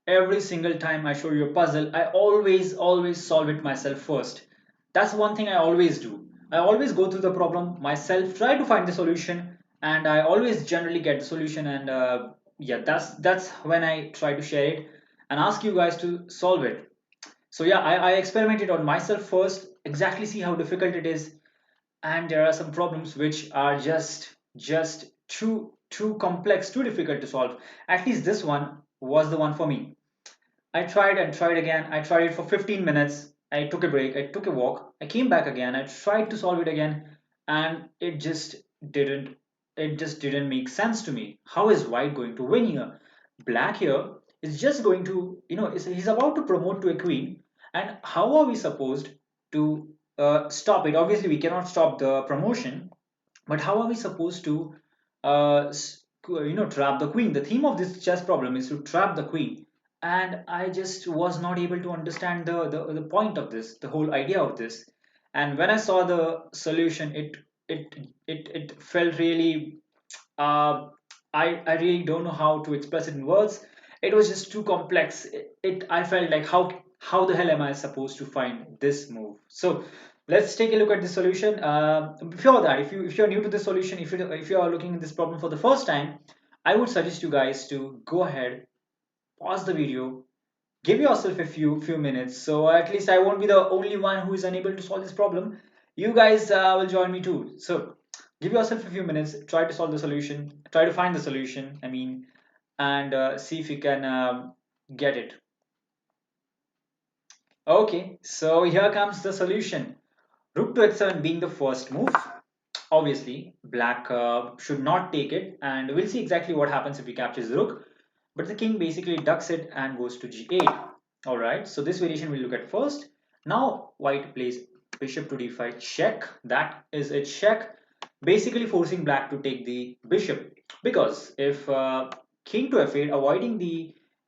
every single time I show you a puzzle, I always solve it myself first. That's one thing I always do. I always go through the problem myself, try to find the solution, and I always generally get the solution. And yeah, that's when I try to share it and ask you guys to solve it. So yeah, I experimented on myself first, exactly see how difficult it is, and there are some problems which are just too complex, too difficult to solve. At least this one was the one for me. I tried and tried again. I tried it for 15 minutes. I took a break. I took a walk. I came back again. I tried to solve it again, and didn't. It just didn't make sense to me. How is white going to win here? Black here is just going to, he's about to promote to a queen, and how are we supposed to stop it? Obviously, we cannot stop the promotion, but how are we supposed to, trap the queen? The theme of this chess problem is to trap the queen, and I just was not able to understand the point of this, the whole idea of this. And when I saw the solution, it it felt really, uh, I really don't know how to express it in words. It was just too complex. I felt like how the hell am I supposed to find this move? So let's take a look at the solution. Before that, if you're new to the solution, if you are looking at this problem for the first time, I would suggest you guys to go ahead, pause the video, give yourself a few minutes, so at least I won't be the only one who is unable to solve this problem. You guys will join me too. So give yourself a few minutes, try to solve the solution, try to find the solution, I mean, and see if you can get it. Okay, so here comes the solution. Rook to h7 being the first move. Obviously black should not take it, and we'll see exactly what happens if he captures the rook. But the king basically ducks it and goes to g8. All right, so this variation we'll look at first. Now white plays bishop to d5 check. That is a check, basically forcing black to take the bishop, because if king to f8,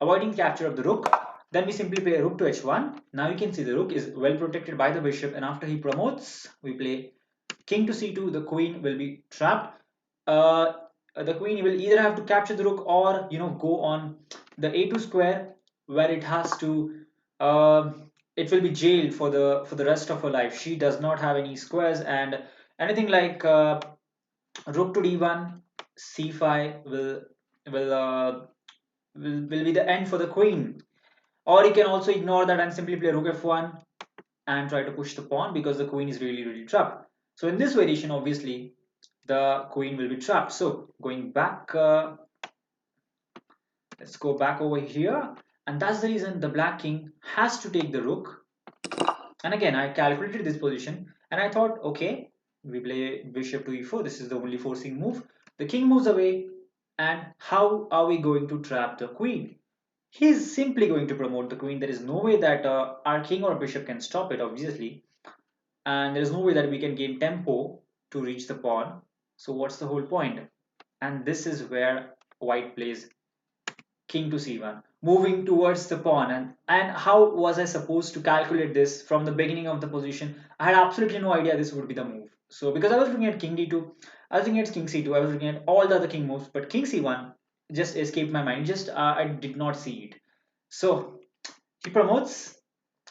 avoiding capture of the rook, then we simply play rook to h1. Now you can see the rook is well protected by the bishop, and after he promotes, we play king to c2. The queen will be trapped. uh, the queen will either have to capture the rook, or go on the a2 square, where it will be jailed for the rest of her life. She does not have any squares, and anything like rook to d1, c5 will uh, will be the end for the queen. Or you can also ignore that and simply play rook f1 and try to push the pawn, because the queen is really trapped. So in this variation, obviously the queen will be trapped. So going back, let's go back over here, and that's the reason the black king has to take the rook. And again, I calculated this position, and I thought, okay, we play bishop to e4. This is the only forcing move. The king moves away, and how are we going to trap the queen? He's simply going to promote the queen. There is no way that our king or bishop can stop it, obviously, and there is no way that we can gain tempo to reach the pawn. So what's the whole point? And this is where white plays king to c1, moving towards the pawn. And how was I supposed to calculate this from the beginning of the position? I had absolutely no idea this would be the move. So because I was looking at king d2, I was looking at king c2, I was looking at all the other king moves, but king c1 just escaped my mind. Just I did not see it. So he promotes,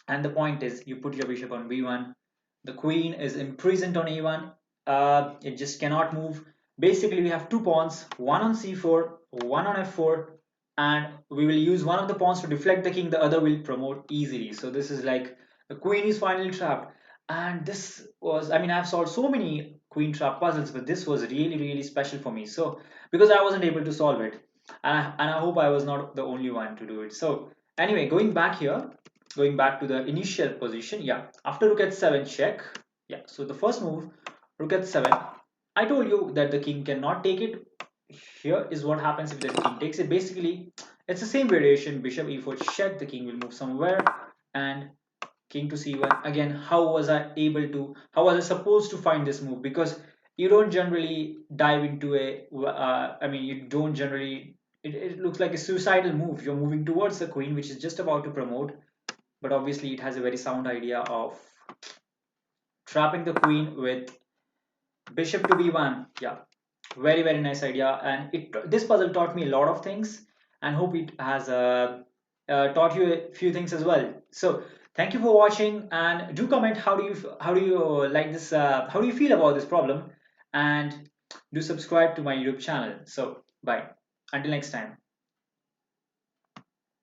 and the point is, you put your bishop on b1. The queen is imprisoned on a1. It just cannot move. Basically, we have two pawns, one on c4, one on f4, and we will use one of the pawns to deflect the king, the other will promote easily. So this is like the queen is finally trapped. And this was, I mean, I've solved so many queen trap puzzles, but this was really special for me. So because I wasn't able to solve it, and I hope I was not the only one to do it. So anyway, going back here, going back to the initial position, yeah, after rook h7 check, yeah, so the first move, rook h7, I told you that the king cannot take it. Here is what happens if the king takes it. Basically it's the same variation, bishop e4 check, the king will move somewhere, and king to c1. Again, how was I supposed to find this move? Because you don't generally dive into I mean, you don't generally, it looks like a suicidal move. You're moving towards the queen, which is just about to promote, but obviously it has a very sound idea of trapping the queen with bishop to b1. Yeah, very nice idea, and this puzzle taught me a lot of things, and hope it has taught you a few things as well. So thank you for watching, and do comment how do you like this, how do you feel about this problem, and do subscribe to my YouTube channel. So bye until next time.